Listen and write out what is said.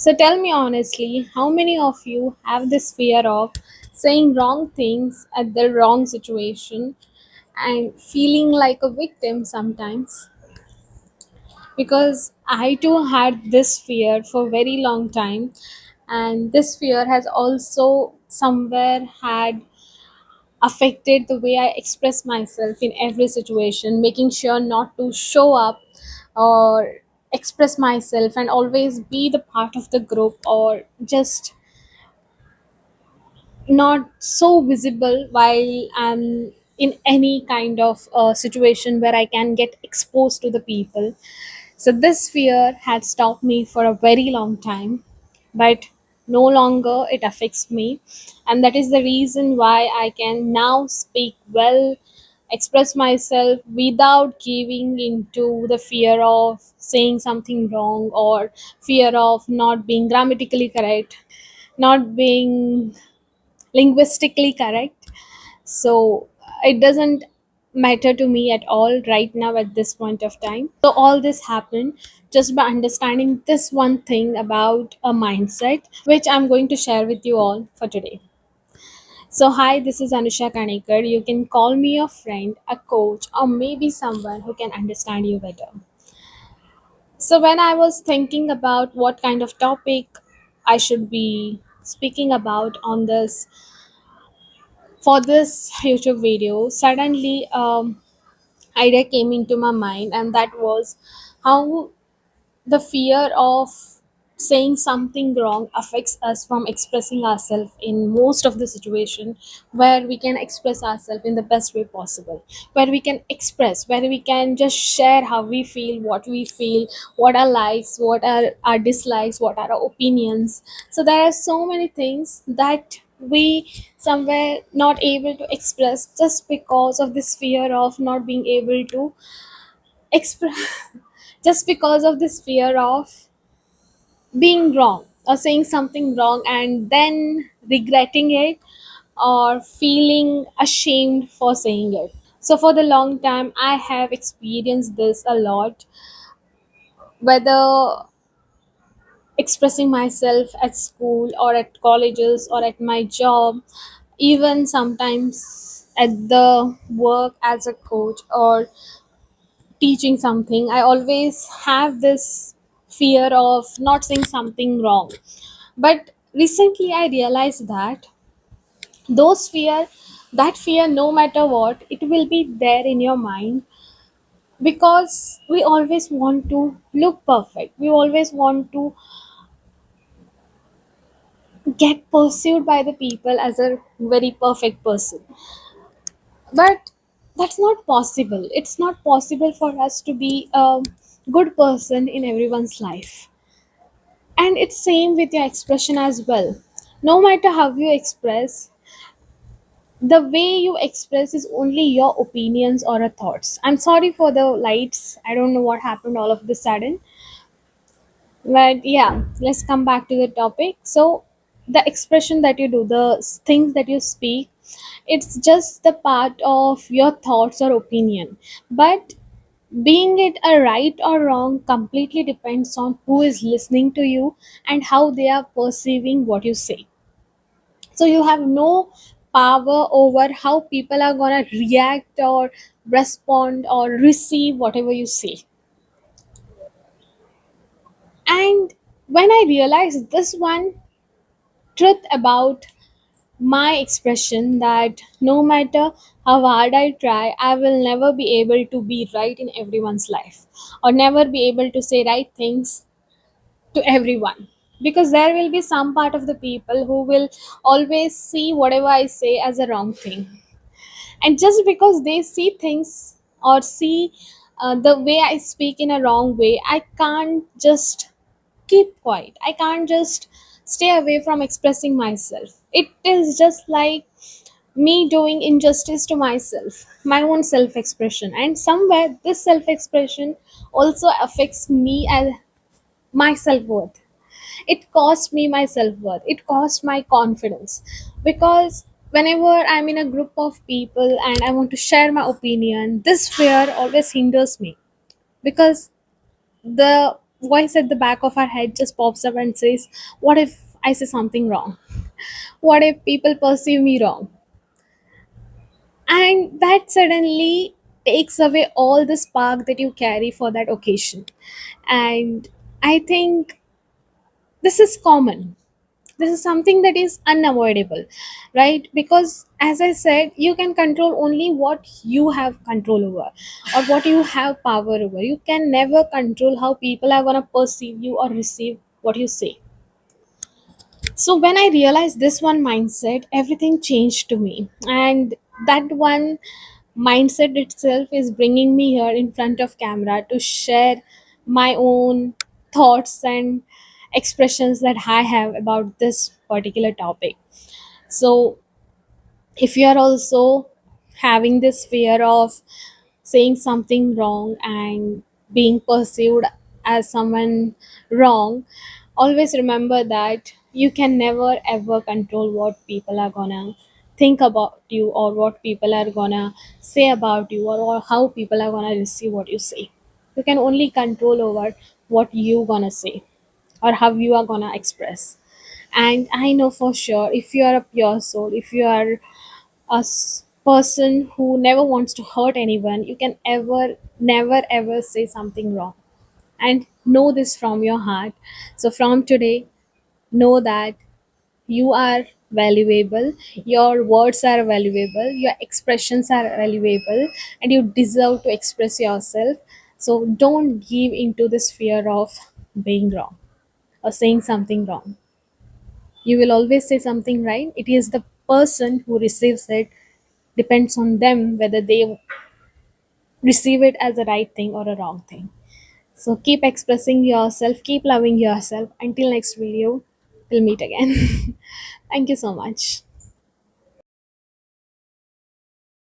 So tell me honestly, how many of you have this fear of saying wrong things at the wrong situation and feeling like a victim sometimes? Because I too had this fear for a very long time, and this fear has also somewhere had affected the way I express myself in every situation, making sure not to show up or express myself and always be the part of the group or just not so visible while I'm in any kind of situation where I can get exposed to the people. So this fear had stopped me for a very long time, but no longer it affects me, and that is the reason why I can now speak well, express myself without giving into the fear of saying something wrong or fear of not being grammatically correct, not being linguistically correct. So it doesn't matter to me at all right now at this point of time. So all this happened just by understanding this one thing about a mindset, which I'm going to share with you all for today. So hi, this is Anusha Kanikar. You can call me a friend, a coach, or maybe someone who can understand you better. So when I was thinking about what kind of topic I should be speaking about on this for this YouTube video, suddenly idea came into my mind, and that was how the fear of saying something wrong affects us from expressing ourselves in most of the situation where we can express ourselves in the best way possible, where we can express, where we can just share how we feel, what are likes, what are our dislikes, what are our opinions. So there are so many things that we somewhere not able to express just because of this fear of not being able to express just because of this fear of being wrong or saying something wrong and then regretting it or feeling ashamed for saying it. So for the long time I have experienced this a lot, whether expressing myself at school or at colleges or at my job, even sometimes at the work as a coach or teaching something. I always have this fear of not saying something wrong. But recently I realized that those fear that fear, no matter what, it will be there in your mind, because we always want to look perfect, we always want to get pursued by the people as a very perfect person. But that's not possible. It's not possible for us to be a good person in everyone's life. And it's same with your expression as well. No matter how you express, the way you express is only your opinions or a thoughts. I'm sorry for the lights, I don't know what happened all of the sudden. But yeah, let's come back to the topic. So the expression that you do, the things that you speak, it's just the part of your thoughts or opinion. But being it a right or wrong completely depends on who is listening to you and how they are perceiving what you say. So you have no power over how people are going to react or respond or receive whatever you say. And when I realized this one truth about my expression, that no matter how hard I try, I will never be able to be right in everyone's life or never be able to say right things to everyone, because there will be some part of the people who will always see whatever I say as a wrong thing. And just because they see things or see the way I speak in a wrong way, I can't just keep quiet, I can't just stay away from expressing myself. It is just like me doing injustice to myself, my own self expression, and somewhere this self expression also affects me as my self worth. It cost me my self-worth, it cost my confidence, because whenever I'm in a group of people and I want to share my opinion, this fear always hinders me, because the voice at the back of our head just pops up and says, what if I say something wrong? What if people perceive me wrong? And that suddenly takes away all the spark that you carry for that occasion. And I think this is common. This is something that is unavoidable, right? Because as I said, you can control only what you have control over, or what you have power over. You can never control how people are going to perceive you or receive what you say. So when I realized this one mindset, everything changed to me. And that one mindset itself is bringing me here in front of camera to share my own thoughts and expressions that I have about this particular topic. So if you are also having this fear of saying something wrong and being perceived as someone wrong, always remember that you can never ever control what people are gonna think about you, or what people are gonna say about you, or how people are gonna receive what you say. You can only control over what you gonna say, or how you are gonna express. And I know for sure, if you are a pure soul, if you are person who never wants to hurt anyone, you can ever never ever say something wrong. And know this from your heart. So from today, know that you are valuable, your words are valuable, your expressions are valuable, and you deserve to express yourself. So don't give into this fear of being wrong or saying something wrong. You will always say something right. It is the person who receives it, depends on them whether they receive it as a right thing or a wrong thing. So keep expressing yourself, keep loving yourself. Until next video, we'll meet again. Thank you so much.